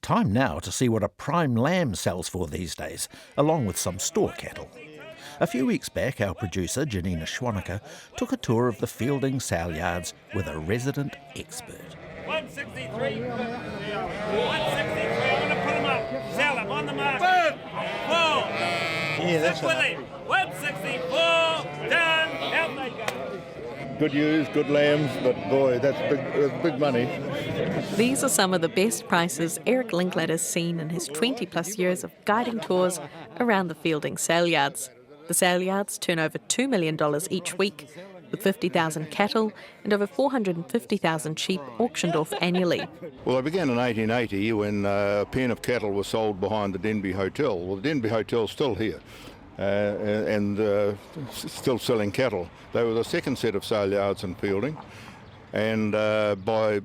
Time now to see what a prime lamb sells for these days, along with some store cattle. A few weeks back, our producer, Janina Schwanecker, took a tour of the Feilding saleyards with a resident expert. 163. 163. I'm going to put them up. Sell them on the market. Full. Yeah, that's with it. 164. Done. Out they go. Good ewes, good lambs, but boy, that's big money. These are some of the best prices Eric Linklater's seen in his 20 plus years of guiding tours around the Feilding saleyards. The saleyards turn over $2 million each week, with 50,000 cattle and over 450,000 sheep auctioned off annually. Well, I began in 1880 when a pen of cattle was sold behind the Denby Hotel. Well, the Denby Hotel's still here and still selling cattle. They were the second set of saleyards in Feilding, and by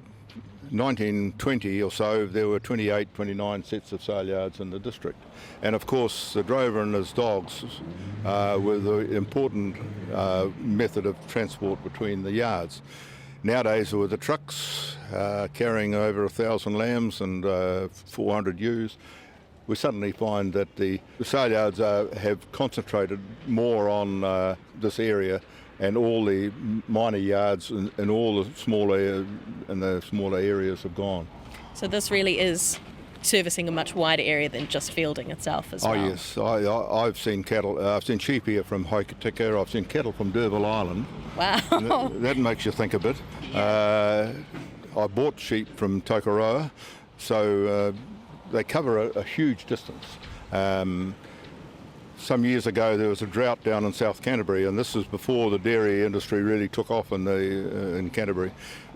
1920 or so there were 28, 29 sets of saleyards in the district. And of course the drover and his dogs were the important method of transport between the yards. Nowadays there were the trucks carrying over 1,000 lambs and 400 ewes. We suddenly find that the saleyards have concentrated more on this area, and all the minor yards and all the smaller areas have gone. So this really is servicing a much wider area than just Feilding itself as well. Oh yes, I've seen cattle. I've seen sheep here from Hokitika. I've seen cattle from D'Urville Island. Wow. That makes you think a bit. I bought sheep from Tokoroa, so they cover a huge distance. Some years ago there was a drought down in South Canterbury, and this was before the dairy industry really took off in Canterbury.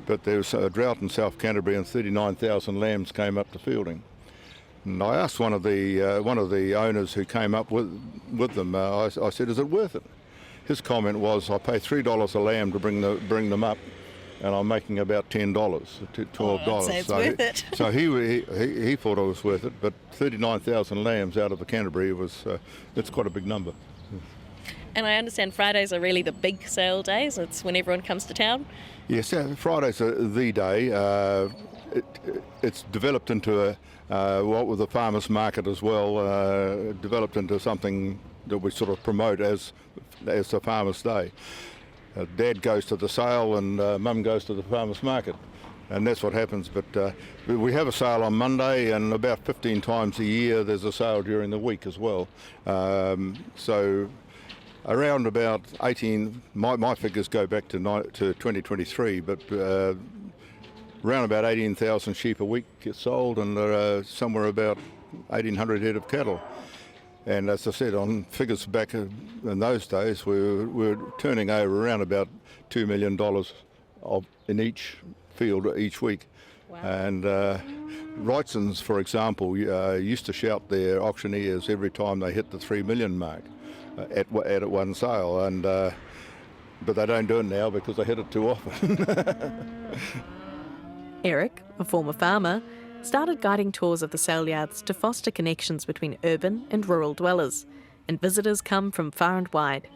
But there was a drought in South Canterbury and 39,000 lambs came up to Feilding. And I asked one of the owners who came up with them, I said, is it worth it? His comment was, I pay $3 a lamb to bring them up, and I'm making about $10 to $12. I'd say it's worth it. So he thought it was worth it, but 39,000 lambs out of the Canterbury it's quite a big number. And I understand Fridays are really the big sale days. It's when everyone comes to town. Yes, Fridays are the day. It's developed into what with the farmers market as well. Developed into something that we sort of promote as the farmers' day. Dad goes to the sale and Mum goes to the farmers market, and that's what happens. But we have a sale on Monday, and about 15 times a year there's a sale during the week as well. So around about 18, my figures go back to 2023, but around about 18,000 sheep a week get sold, and there are somewhere about 1,800 head of cattle. And as I said, on figures back in those days, we were turning over around about $2 million in each field each week. Wow. And Wrightsons, for example, used to shout their auctioneers every time they hit the 3 million mark at one sale, and but they don't do it now because they hit it too often. Eric, a former farmer, started guiding tours of the saleyards to foster connections between urban and rural dwellers, and visitors come from far and wide.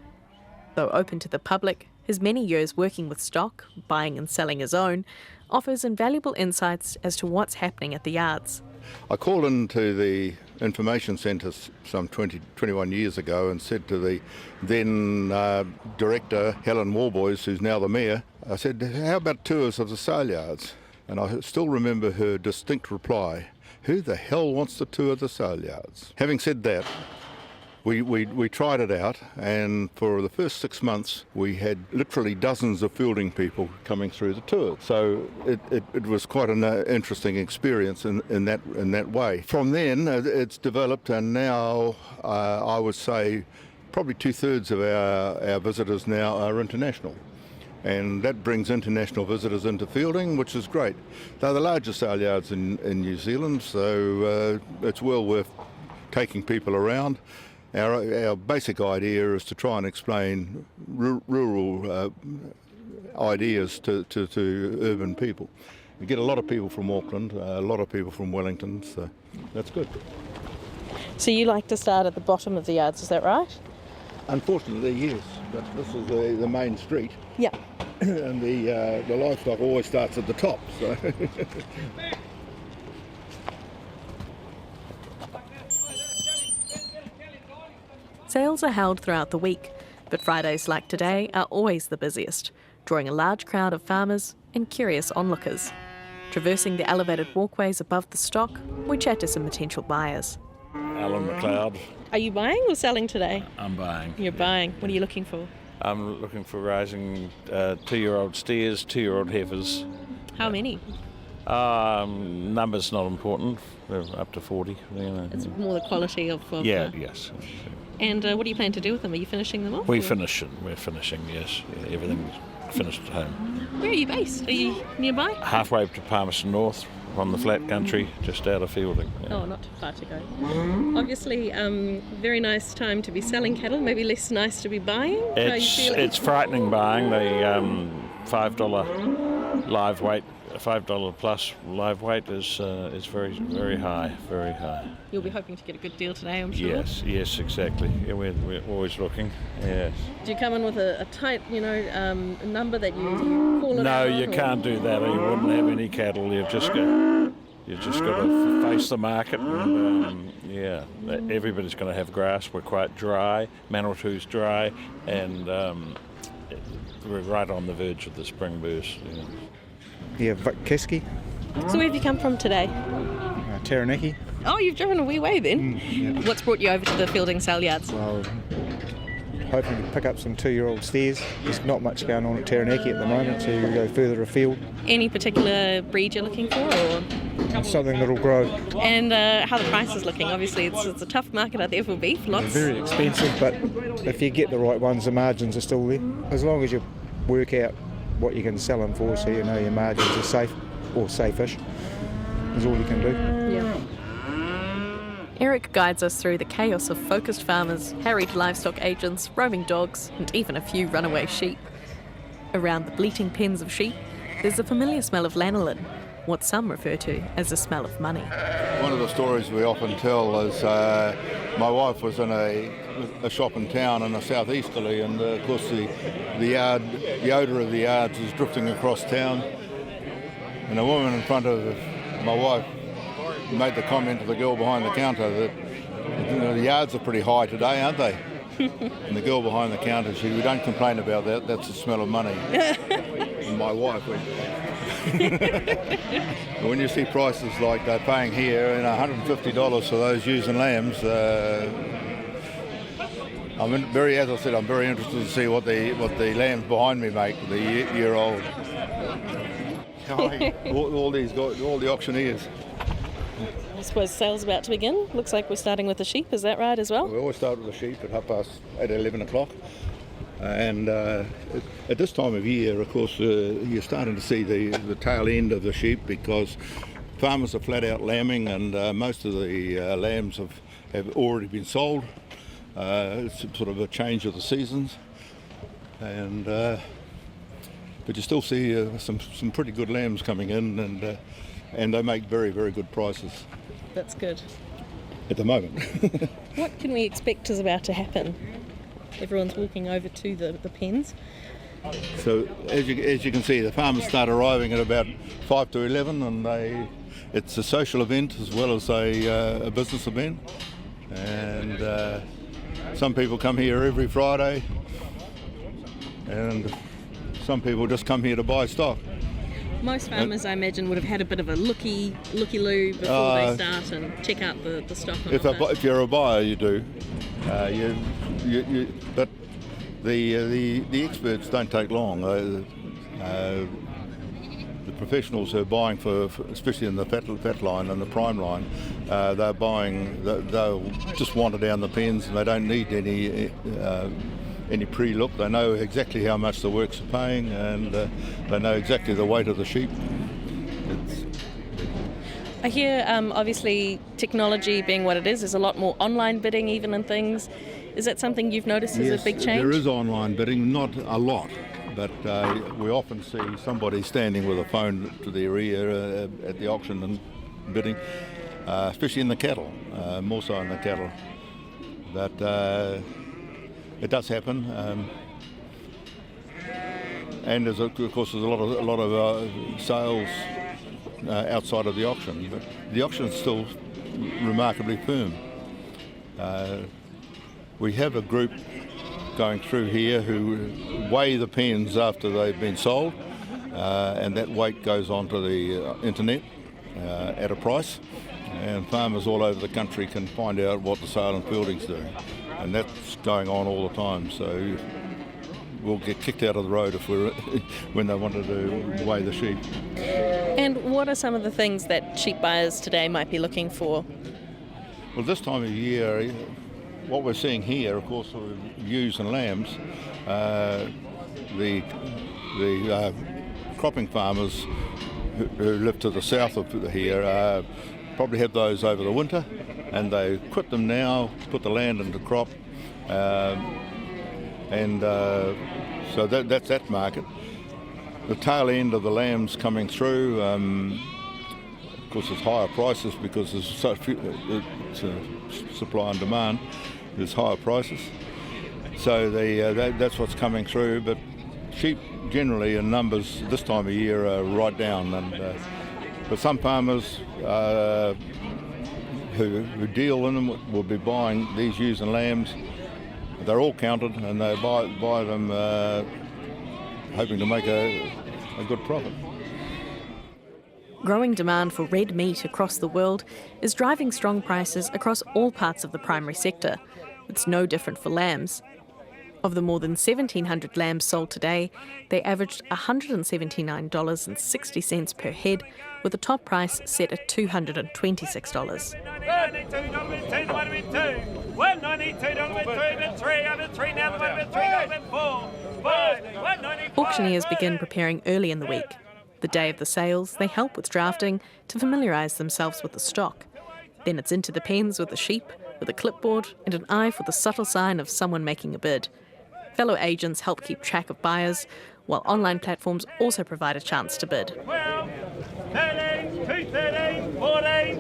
Though open to the public, his many years working with stock, buying and selling his own, offers invaluable insights as to what's happening at the yards. I called into the information centre some 21 years ago and said to the then director, Helen Warboys, who's now the mayor, I said, how about tours of the saleyards? And I still remember her distinct reply, who the hell wants to tour the saleyards? Having said that, we tried it out, and for the first 6 months we had literally dozens of Feilding people coming through the tour. So it was quite an interesting experience in that way. From then it's developed, and now I would say probably 2/3 of our visitors now are international. And that brings international visitors into Feilding, which is great. They're the largest saleyards in New Zealand, so it's well worth taking people around. Our basic idea is to try and explain rural ideas to urban people. We get a lot of people from Auckland, a lot of people from Wellington, so that's good. So you like to start at the bottom of the yards, is that right? Unfortunately, yes, but this is the main street. Yeah. And the livestock always starts at the top. So Sales are held throughout the week, but Fridays like today are always the busiest, drawing a large crowd of farmers and curious onlookers. Traversing the elevated walkways above the stock, we chat to some potential buyers. Alan McLeod. Are you buying or selling today? I'm buying. You're buying. What are you looking for? I'm looking for rising 2-year-old steers, 2-year-old heifers. How many? Numbers not important. They're up to 40. It's more the quality of Yeah, yes. And what do you plan to do with them? Are you finishing them off? We're finishing, yes. Yeah, everything's finished at home. Where are you based? Are you nearby? Halfway to Palmerston North, on the flat country, just out of Feilding. Yeah. Oh, not too far to go. Obviously, very nice time to be selling cattle, maybe less nice to be buying. How are you feeling? It's frightening buying. The $5 live weight, $5 plus live weight is very, very high, very high. You'll be hoping to get a good deal today, I'm sure. Yes, exactly. Yeah, we're always looking. Yes. Do you come in with a tight, number that you call it No, out? you can't do that. Or you wouldn't have any cattle. You've just got to face the market. And, everybody's going to have grass. We're quite dry. Manawatu's dry, and we're right on the verge of the spring burst. Yeah, Kiski, So where have you come from today? Taranaki. Oh, you've driven a wee way then. Yeah. What's brought you over to the Feilding saleyards? Well, hoping to pick up some 2-year-old steers. There's not much going on at Taranaki at the moment, so you go further afield. Any particular breed you're looking for? Or? Something that'll grow. And how the price is looking? Obviously, it's a tough market out there for beef. They're very expensive, but if you get the right ones, the margins are still there. As long as you work out what you can sell them for, so you know your margins are safe, or safe-ish, is all you can do. Yeah. Eric guides us through the chaos of focused farmers, harried livestock agents, roaming dogs, and even a few runaway sheep. Around the bleating pens of sheep, there's a familiar smell of lanolin, what some refer to as the smell of money. One of the stories we often tell is my wife was in a shop in town in the southeasterly, and of course the odour of the yards is drifting across town, and a woman in front of my wife made the comment to the girl behind the counter that the yards are pretty high today, aren't they? And the girl behind the counter said, "We don't complain about that, that's the smell of money." And my wife went, when you see prices like they're paying here, $150 for those ewes and lambs, I'm very interested to see what the lambs behind me make, the year-old. all the auctioneers. I suppose sales about to begin. Looks like we're starting with the sheep, is that right as well? We always start with the sheep at 11 o'clock. And at this time of year, of course, you're starting to see the tail end of the sheep, because farmers are flat out lambing, and most of the lambs have already been sold. It's sort of a change of the seasons, and but you still see some pretty good lambs coming in, and they make very, very good prices. That's good. At the moment. What can we expect is about to happen? Everyone's walking over to the pens. So as you can see, the farmers start arriving at about 5 to 11, and it's a social event as well as a business event. And some people come here every Friday, and some people just come here to buy stock. Most farmers, I imagine, would have had a bit of a looky-loo before they start and check out the stock. If you're a buyer, you do. But the experts don't take long. The professionals who are buying for especially in the fat line and the prime line, they're buying. They'll just wander down the pens, and they don't need any pre-look. They know exactly how much the works are paying, and they know exactly the weight of the sheep. I hear, obviously, technology being what it is, there's a lot more online bidding even and things. Is that something you've noticed as a big change? There is online bidding, not a lot, but we often see somebody standing with a phone to their ear at the auction and bidding, especially in the cattle, more so in the cattle. But it does happen, and of course there's a lot of sales outside of the auction. But the auction is still remarkably firm. We have a group going through here who weigh the pens after they've been sold, and that weight goes onto the internet at a price, and farmers all over the country can find out what the sale and Feilding's doing, and that's going on all the time. So we'll get kicked out of the road if we're when they wanted to weigh the sheep. And what are some of the things that sheep buyers today might be looking for? Well, this time of year, what we're seeing here, of course, are ewes and lambs. The cropping farmers who live to the south of here probably have those over the winter, and they quit them now, put the land into crop, and so that's that market. The tail end of the lambs coming through, of course, there's higher prices because there's such it's supply and demand. There's higher prices, so that's what's coming through. But sheep generally in numbers this time of year are right down, and but some farmers who deal in them will be buying these ewes and lambs. They're all counted, and they buy them hoping to make a good profit. Growing demand for red meat across the world is driving strong prices across all parts of the primary sector. It's no different for lambs. Of the more than 1,700 lambs sold today, they averaged $179.60 per head, with the top price set at $226. Auctioneers begin preparing early in the week. The day of the sales, they help with drafting to familiarise themselves with the stock. Then it's into the pens with the sheep, with a clipboard and an eye for the subtle sign of someone making a bid. Fellow agents help keep track of buyers, while online platforms also provide a chance to bid. 12, 13, 213, 14,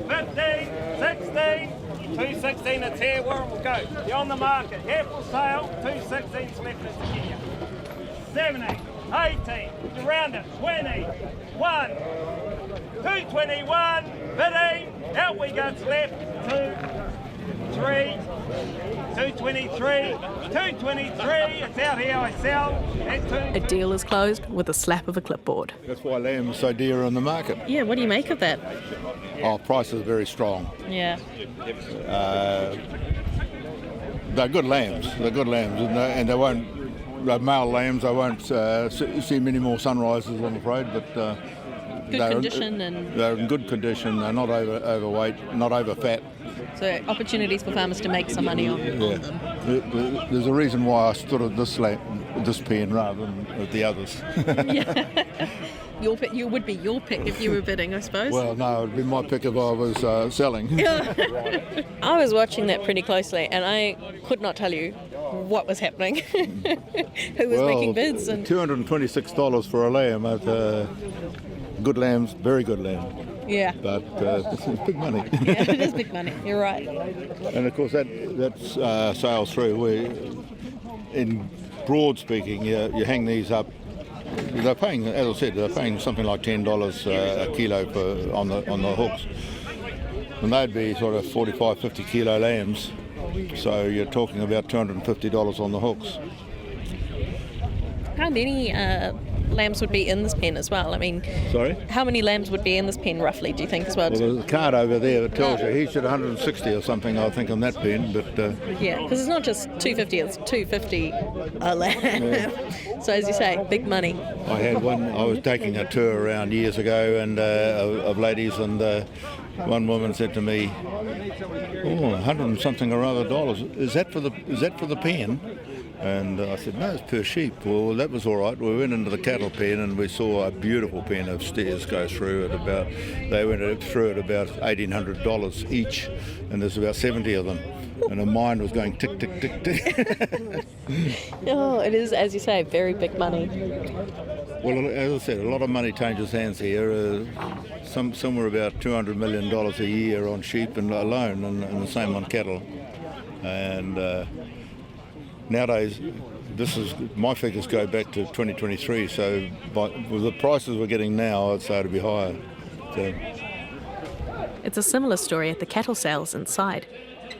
15, 16, 216, it's here, where it will go. You're on the market, here for sale, 216's left is to get you. 17, 18, around it, 21, 221, bidding, out we go, it's left, 2, 3, 223, 223, it's out here, I sell, A deal is closed with a slap of a clipboard. That's why lamb is so dear in the market. Yeah, what do you make of that? Our price is very strong. Yeah. They're good lambs. And they won't. They're male lambs. I won't see many more sunrises, I'm afraid. But Good condition and they're in good condition. They're not overweight, not over fat. so opportunities for farmers to make some money on them. There's a reason why I stood at this pen rather than at the others. Yeah. You would be your pick if you were bidding, I suppose. Well, no, it would be my pick if I was selling. I was watching that pretty closely, and I could not tell you what was happening. Who was making bids? And $226 for a lamb at good lambs, very good lamb. yeah, But it's big money. yeah, it is big money. You're right. And of course that's sales through. In broad speaking, you hang these up. They're paying, as I said, they're paying something like $10 a kilo on the hooks, and they'd be sort of 45, 50 kilo lambs. So you're talking about $250 on the hooks. How many lambs would be in this pen as well? I mean, Sorry? how many lambs would be in this pen roughly, do you think, as well? Well, there's a card over there that tells you. He's at 160 or something, I think, on that pen. But Yeah, because it's not just 250, it's 250 a lamb. Yeah. So as you say, big money. I had one. I was taking a tour around years ago, and of ladies, and one woman said to me, "Oh, 100 and something or other dollars. Is that for the pen?" And I said, "No, it's per sheep." Well, that was all right. We went into the cattle pen and we saw a beautiful pen of steers go through at about. They went through at about $1,800 each, and there's about 70 of them. And her mind was going tick, tick, tick, tick. Oh, it is, as you say, very big money. Well, as I said, a lot of money changes hands here. Somewhere about $200 million a year on sheep and alone, and the same on cattle. And nowadays, my figures go back to 2023. So, with the prices we're getting now, I'd say it'd be higher. So, It's a similar story at the cattle sales inside.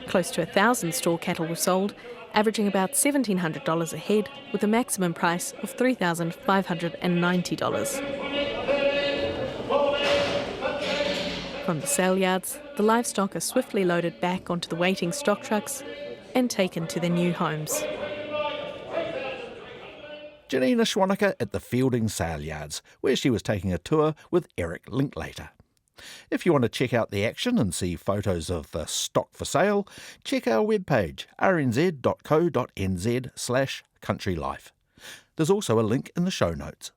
Close to 1,000 store cattle were sold, averaging about $1,700 a head, with a maximum price of $3,590. From the sale yards, the livestock are swiftly loaded back onto the waiting stock trucks and taken to their new homes. Janina Schwanica at the Feilding sale yards, where she was taking a tour with Eric Linklater. If you want to check out the action and see photos of the stock for sale, check our webpage rnz.co.nz/countrylife. There's also a link in the show notes.